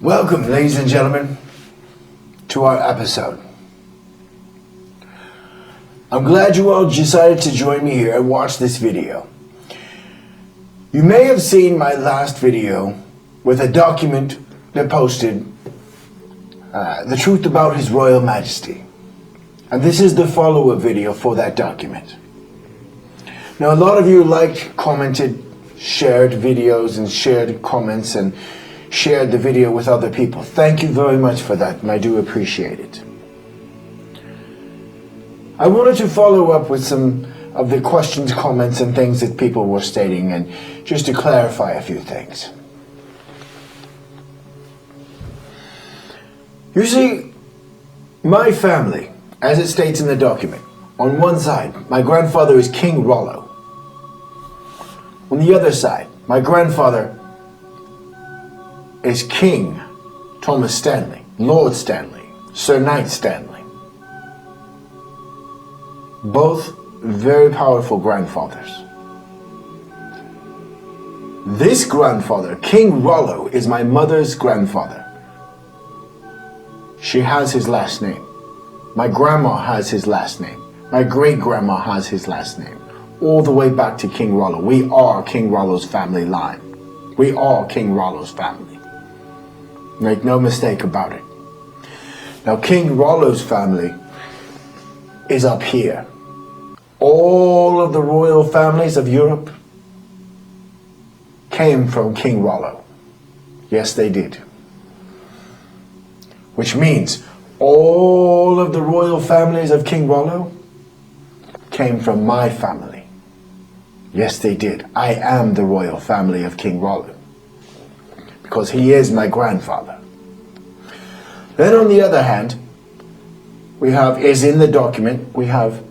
Welcome, ladies and gentlemen, to our episode. I'm glad you all decided to join me here and watch this video. You may have seen my last video with a document that posted the truth about His Royal Majesty. And this is the follow-up video for that document. Now, a lot of you liked, commented, shared videos and shared comments and shared the video with other people. Thank you very much for that, and I do appreciate it. I wanted to follow up with some of the questions, comments, and things that people were stating, and just to clarify a few things. You see, my family, as it states in the document, on one side, my grandfather is King Rollo. On the other side, my grandfather is King Thomas Stanley, Lord Stanley, Sir Knight Stanley. Both very powerful grandfathers. This grandfather, King Rollo, is my mother's grandfather. She has his last name. My grandma has his last name. My great-grandma has his last name. All the way back to King Rollo. We are King Rollo's family line. We are King Rollo's family. Make no mistake about it. Now, King Rollo's family is up here. All of the royal families of Europe came from King Rollo. Yes, they did. Which means all of the royal families of King Rollo came from my family. Yes, they did. I am the royal family of King Rollo, because he is my grandfather. Then on the other hand, we have, is in the document, we have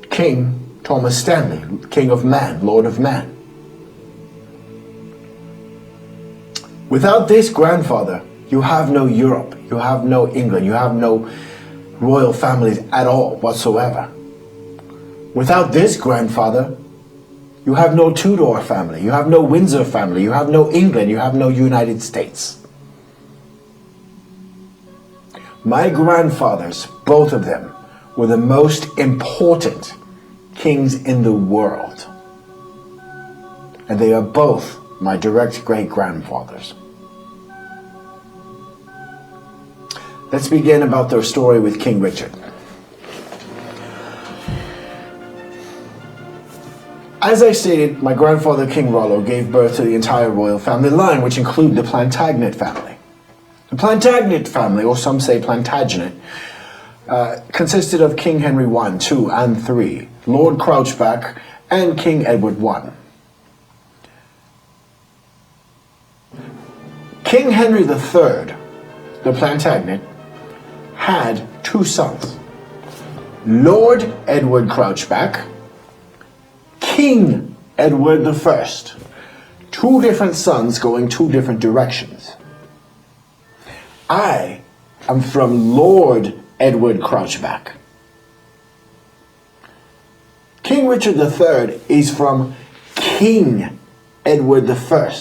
King Thomas Stanley, King of Man, Lord of Man. Without this grandfather, you have no Europe, you have no England, you have no royal families at all whatsoever. Without this grandfather, you have no Tudor family, you have no Windsor family, you have no England, you have no United States. My grandfathers, both of them, were the most important kings in the world. And they are both my direct great-grandfathers. Let's begin about their story with King Richard. As I stated, my grandfather, King Rollo, gave birth to the entire royal family line, which include the Plantagenet family. The Plantagenet family, or some say Plantagenet, consisted of King Henry I, II, and III, Lord Crouchback, and King Edward I. King Henry III, the Plantagenet, had two sons, Lord Edward Crouchback, King Edward I. Two different sons going two different directions. I am from Lord Edward Crouchback. King Richard III is from King Edward I.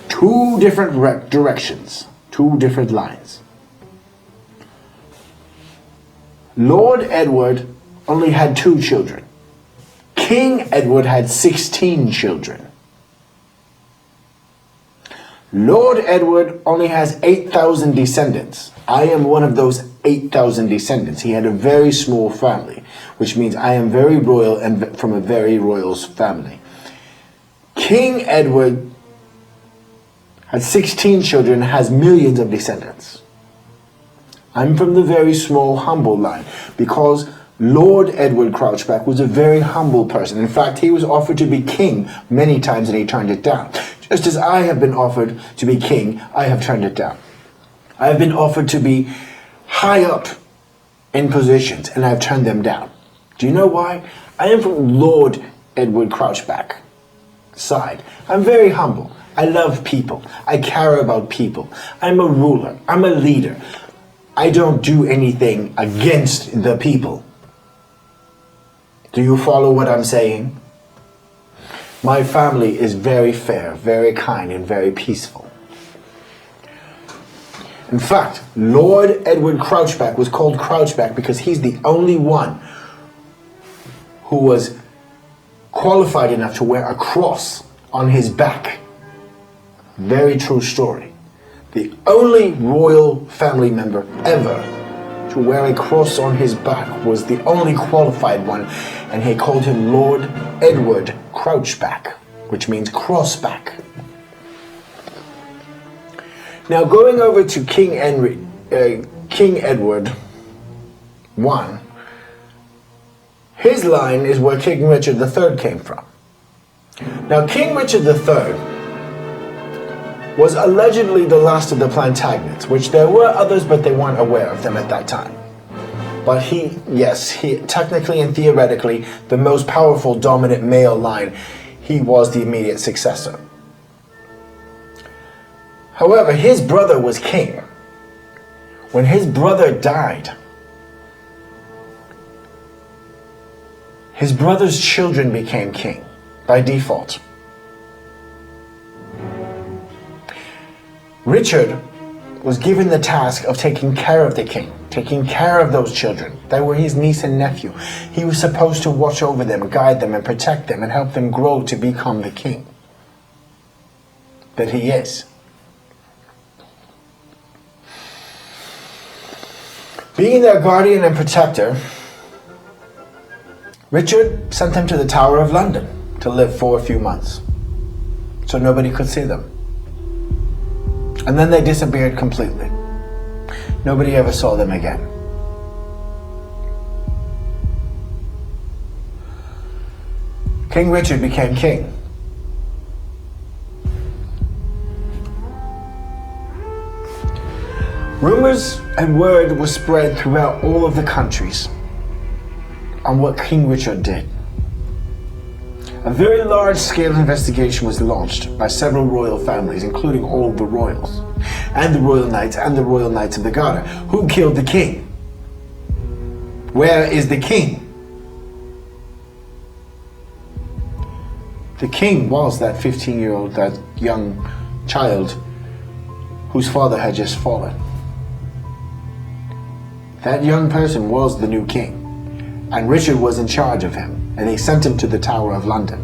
Two different directions, two different lines. Lord Edward only had 2 children. King Edward had 16 children. Lord Edward only has 8,000 descendants. I am one of those 8,000 descendants. He had a very small family, which means I am very royal and from a very royal family. King Edward had 16 children, has millions of descendants. I'm from the very small, humble line, because Lord Edward Crouchback was a very humble person. In fact, he was offered to be king many times and he turned it down. Just as I have been offered to be king, I have turned it down. I have been offered to be high up in positions and I've turned them down. Do you know why? I am from Lord Edward Crouchback side. I'm very humble. I love people. I care about people. I'm a ruler. I'm a leader. I don't do anything against the people. Do you follow what I'm saying? My family is very fair, very kind, and very peaceful. In fact, Lord Edward Crouchback was called Crouchback because he's the only one who was qualified enough to wear a cross on his back. Very true story. The only royal family member ever to wear a cross on his back was the only qualified one, and he called him Lord Edward Crouchback, which means crossback. Now going over to King Edward I, his line is where King Richard III came from. Now King Richard III was allegedly the last of the Plantagenets, which there were others, but they weren't aware of them at that time. But he technically and theoretically, the most powerful dominant male line, he was the immediate successor. However, his brother was king. When his brother died, his brother's children became king by default. Richard was given the task of taking care of the king, taking care of those children. They were his niece and nephew. He was supposed to watch over them, guide them, and protect them, and help them grow to become the king that he is. Being their guardian and protector, Richard sent them to the Tower of London to live for a few months, so nobody could see them. And then they disappeared completely. Nobody ever saw them again. King Richard became king. Rumors and word was spread throughout all of the countries on what King Richard did. A very large-scale investigation was launched by several royal families, including all the royals, and the royal knights, and the royal knights of the Garter. Who killed the king? Where is the king? The king was that 15-year-old, that young child whose father had just fallen. That young person was the new king, and Richard was in charge of him, and they sent him to the Tower of London,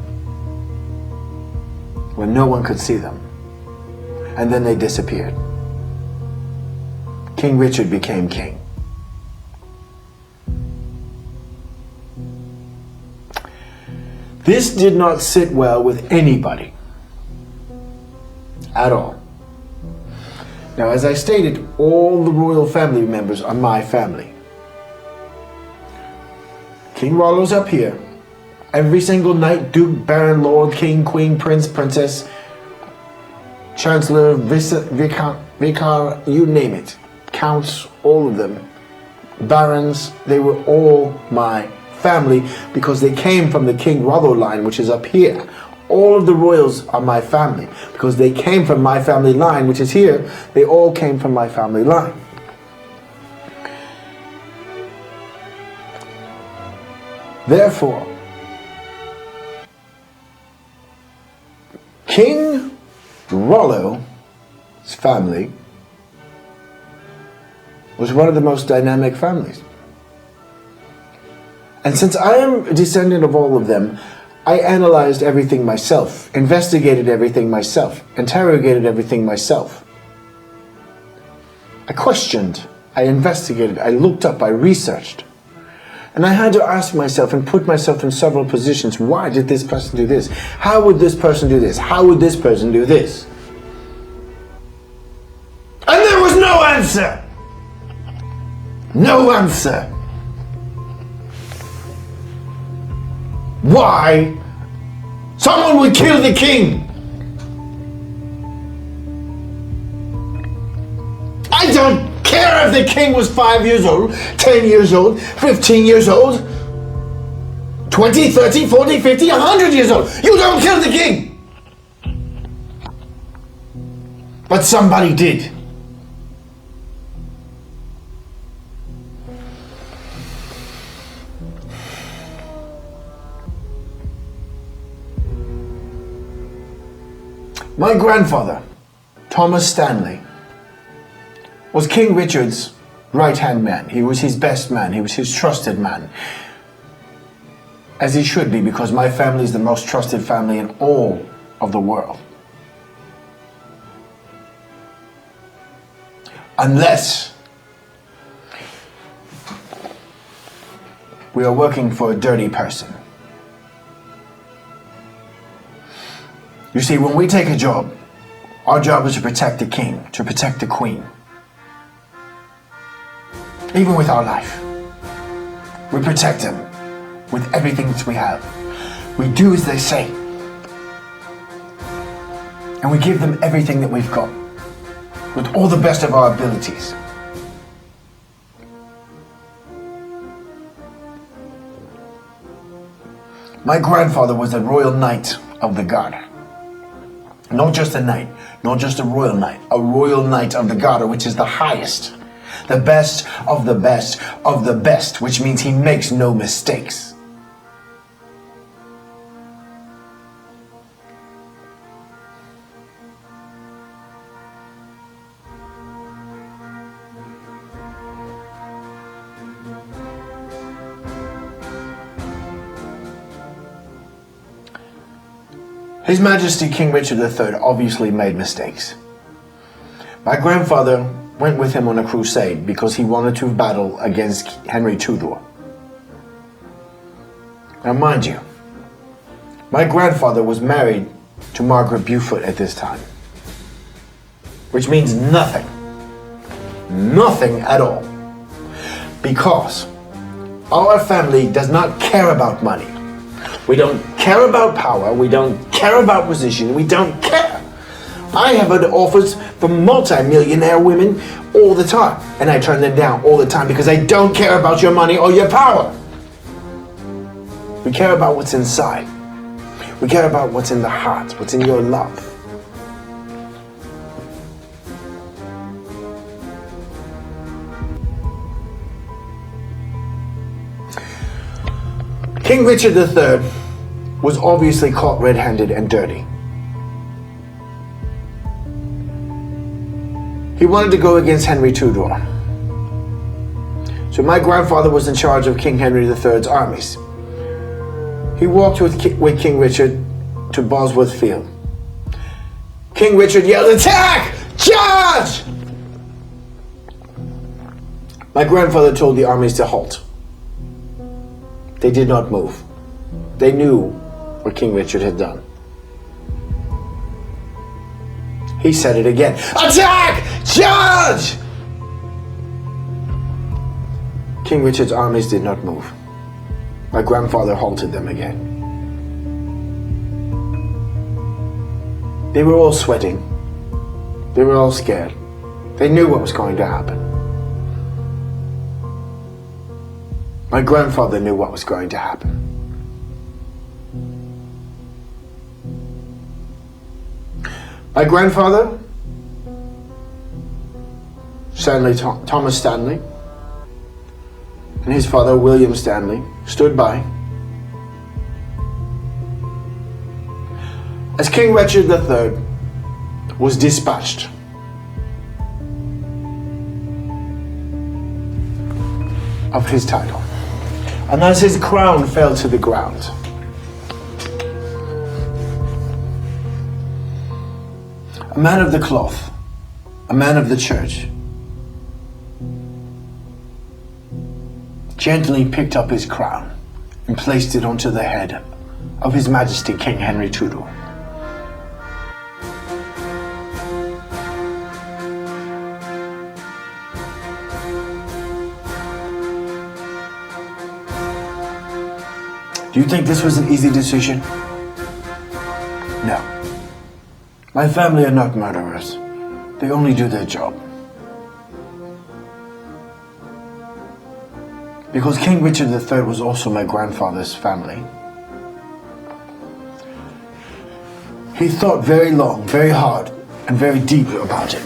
where no one could see them, and then they disappeared. King Richard became king. This did not sit well with anybody at all. Now, as I stated, all the royal family members are my family. King Rollo's up here. Every single knight, duke, baron, lord, king, queen, prince, princess, chancellor, vicar, you name it. Counts, all of them. Barons, they were all my family because they came from the King Rollo line, which is up here. All of the royals are my family because they came from my family line, which is here. They all came from my family line. Therefore, King Rollo's family was one of the most dynamic families. And since I am a descendant of all of them, I analyzed everything myself, investigated everything myself, interrogated everything myself. I questioned, I investigated, I looked up, I researched. And I had to ask myself and put myself in several positions. Why did this person do this? How would this person do this? How would this person do this? And there was no answer! No answer! Why someone would kill the king? I don't care if the king was 5 years old, 10 years old, 15 years old, 20, 30, 40, 50, 100 years old. You don't kill the king. But somebody did. My grandfather, Thomas Stanley, was King Richard's right-hand man. He was his best man. He was his trusted man. As he should be, because my family is the most trusted family in all of the world. Unless we are working for a dirty person. You see, when we take a job, our job is to protect the king, to protect the queen. Even with our life. We protect them with everything that we have. We do as they say. And we give them everything that we've got, with all the best of our abilities. My grandfather was a Royal Knight of the Garter. Not just a knight, not just a royal knight, a Royal Knight of the Garter, which is the highest, the best of the best of the best, which means he makes no mistakes. His Majesty King Richard III obviously made mistakes. My grandfather went with him on a crusade because he wanted to battle against Henry Tudor. Now mind you, my grandfather was married to Margaret Beaufort at this time, which means nothing. Nothing at all. Because our family does not care about money. We don't care about power, we don't care about position, we don't care. I have had offers from multi-millionaire women all the time, and I turn them down all the time because I don't care about your money or your power. We care about what's inside. We care about what's in the heart, what's in your love. King Richard III was obviously caught red-handed and dirty. He wanted to go against Henry Tudor. So my grandfather was in charge of King Henry III's armies. He walked with King Richard to Bosworth Field. King Richard yelled, "Attack! Charge!" My grandfather told the armies to halt. They did not move. They knew what King Richard had done. He said it again. "Attack! Charge!" King Richard's armies did not move. My grandfather halted them again. They were all sweating. They were all scared. They knew what was going to happen. My grandfather knew what was going to happen. My grandfather, Thomas Stanley, and his father, William Stanley, stood by as King Richard III was dispatched. Of his title. And as his crown fell to the ground, a man of the cloth, a man of the church, gently picked up his crown and placed it onto the head of His Majesty King Henry Tudor. Do you think this was an easy decision? No. My family are not murderers. They only do their job. Because King Richard III was also my grandfather's family. He thought very long, very hard, and very deeply about it.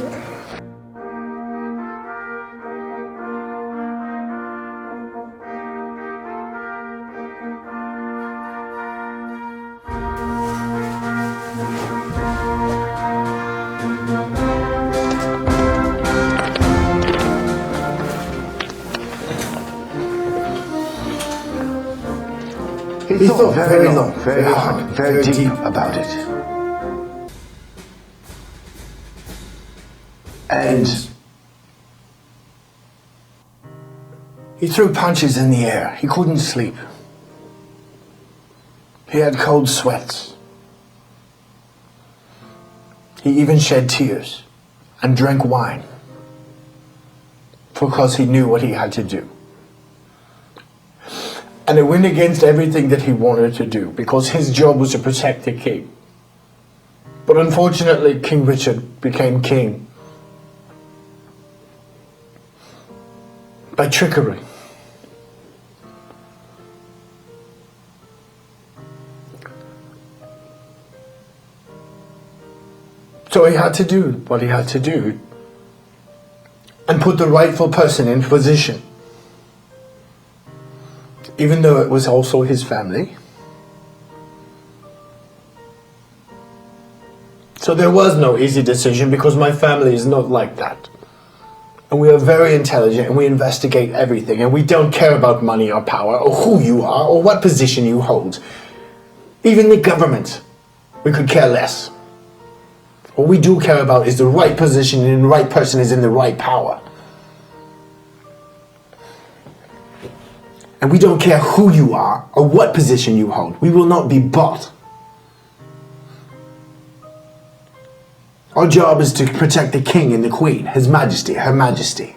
He thought very long, very hard, very deep about it. And he threw punches in the air. He couldn't sleep. He had cold sweats. He even shed tears and drank wine because he knew what he had to do. And it went against everything that he wanted to do because his job was to protect the king. But unfortunately, King Richard became king by trickery. So he had to do what he had to do and put the rightful person in position. Even though it was also his family. So there was no easy decision because my family is not like that. And we are very intelligent and we investigate everything and we don't care about money or power or who you are or what position you hold. Even the government, we could care less. What we do care about is the right position and the right person is in the right power. And we don't care who you are or what position you hold. We will not be bought. Our job is to protect the king and the queen, his majesty, her majesty.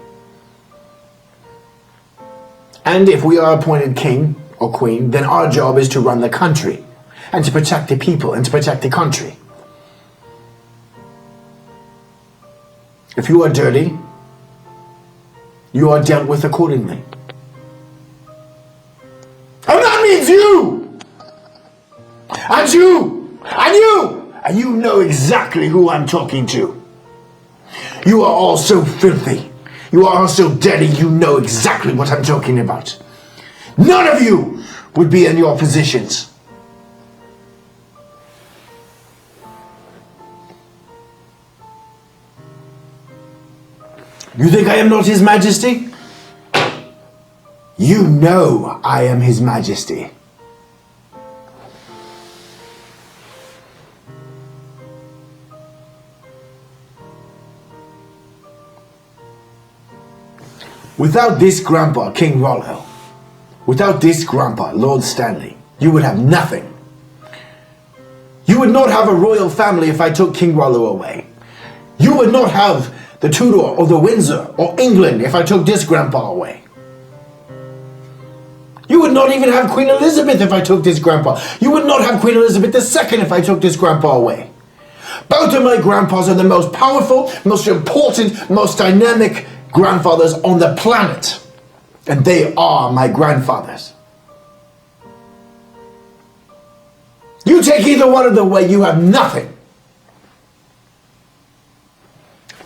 And if we are appointed king or queen, then our job is to run the country and to protect the people and to protect the country. If you are dirty, you are dealt with accordingly. And that means you! And you! And you! And you know exactly who I'm talking to. You are all so filthy. You are all so dirty, you know exactly what I'm talking about. None of you would be in your positions. You think I am not His Majesty? You know I am His Majesty. Without this grandpa, King Rollo, without this grandpa, Lord Stanley, you would have nothing. You would not have a royal family if I took King Rollo away. You would not have the Tudor or the Windsor or England if I took this grandpa away. You would not even have Queen Elizabeth if I took this grandpa. You would not have Queen Elizabeth II if I took this grandpa away. Both of my grandpas are the most powerful, most important, most dynamic grandfathers on the planet. And they are my grandfathers. You take either one of them away, you have nothing.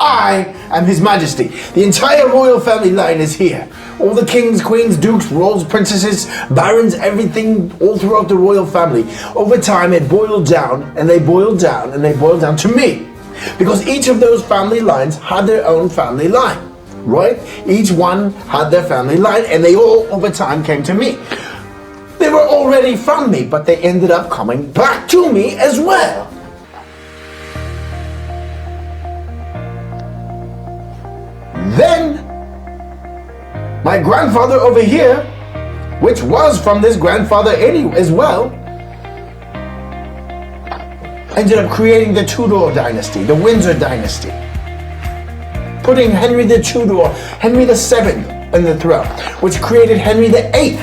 I am His Majesty. The entire royal family line is here. All the kings, queens, dukes, royals, princesses, barons, everything all throughout the royal family. Over time it boiled down and they boiled down and they boiled down to me. Because each of those family lines had their own family line. Right? Each one had their family line and they all over time came to me. They were already from me, but they ended up coming back to me as well. Then, my grandfather over here, which was from this grandfather anyway as well, ended up creating the Tudor dynasty, the Windsor dynasty. Putting Henry the Tudor, Henry VII on the throne, which created Henry VIII.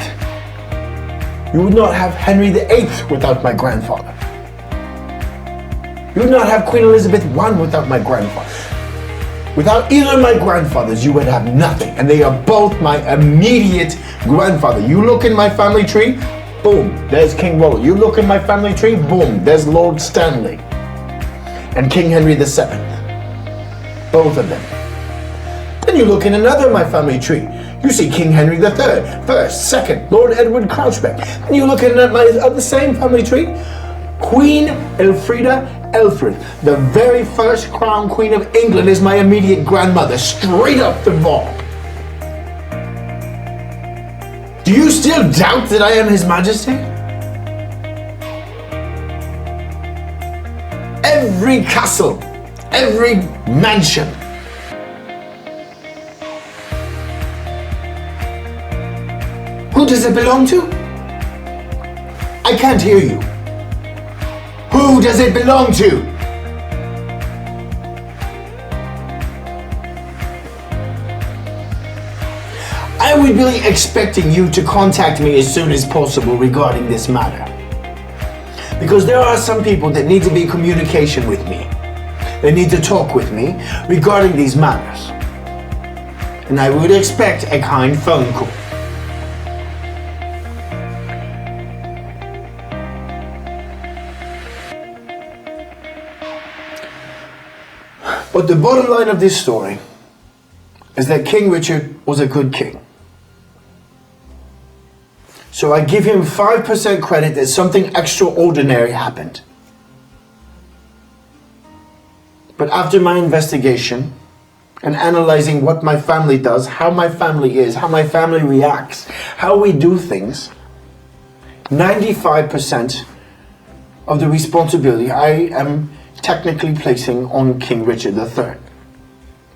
You would not have Henry VIII without my grandfather. You would not have Queen Elizabeth I without my grandfather. Without either of my grandfathers, you would have nothing. And they are both my immediate grandfather. You look in my family tree, boom, there's King Rollo. You look in my family tree, boom, there's Lord Stanley. And King Henry VII. Both of them. Then you look in another of my family tree. You see King Henry III, first, second, Lord Edward Crouchback. Then you look at the same family tree, Queen Elfrida Elfred, the very first crown queen of England, is my immediate grandmother, straight up the vault. Do you still doubt that I am His Majesty? every castle, every mansion. Who does it belong to? I can't hear you. Who does it belong to? I would be expecting you to contact me as soon as possible regarding this matter. Because there are some people that need to be in communication with me. They need to talk with me regarding these matters. And I would expect a kind phone call. But the bottom line of this story is that King Richard was a good king. So I give him 5% credit that something extraordinary happened. But after my investigation and analyzing what my family does, how my family is, how my family reacts, how we do things, 95% of the responsibility I am technically placing on King Richard III.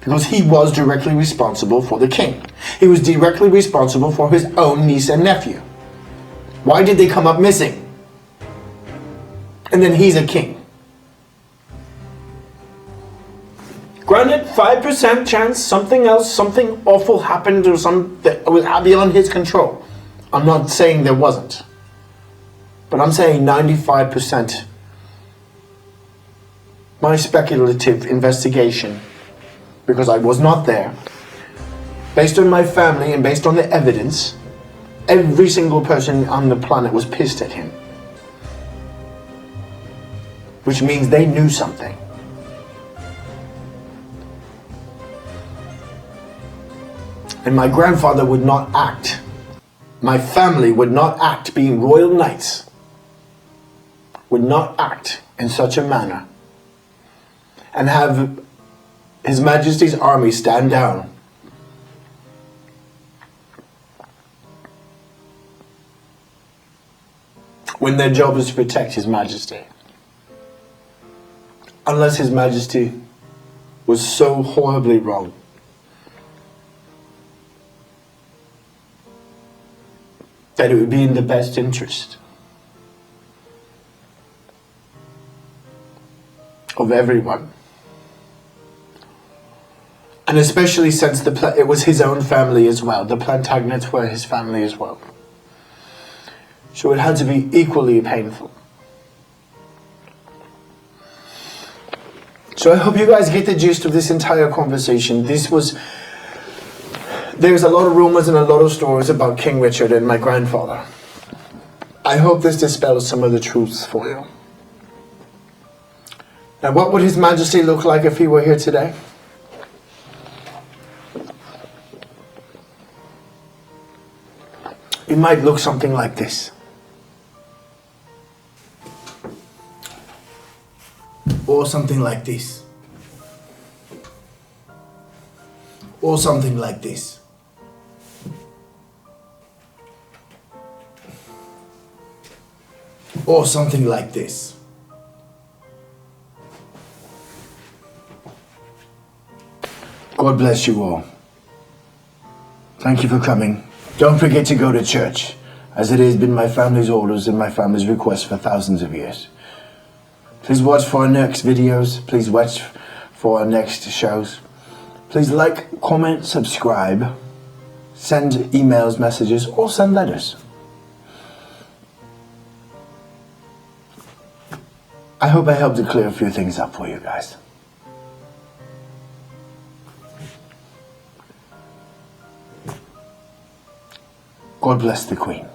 Because he was directly responsible for the king. He was directly responsible for his own niece and nephew. Why did they come up missing? And then he's a king. Granted, 5% chance something else, something awful happened or something that was beyond his control. I'm not saying there wasn't. But I'm saying 95%. My speculative investigation, because I was not there, based on my family and based on the evidence, every single person on the planet was pissed at him. Which means they knew something. And my grandfather would not act. My family would not act, being royal knights, would not act in such a manner and have His Majesty's army stand down. When their job is to protect His Majesty. Unless His Majesty was so horribly wrong. That it would be in the best interest of everyone. And especially since it was his own family as well. The Plantagenets were his family as well. So it had to be equally painful. So I hope you guys get the gist of this entire conversation. There's a lot of rumors and a lot of stories about King Richard and my grandfather. I hope this dispels some of the truths for you. Now, what would His Majesty look like if he were here today? It might look something like this. Or something like this. Or something like this. Or something like this. God bless you all. Thank you for coming. Don't forget to go to church, as it has been my family's orders and my family's request for thousands of years. Please watch for our next videos. Please watch for our next shows. Please like, comment, subscribe, send emails, messages, or send letters. I hope I helped to clear a few things up for you guys. God bless the Queen.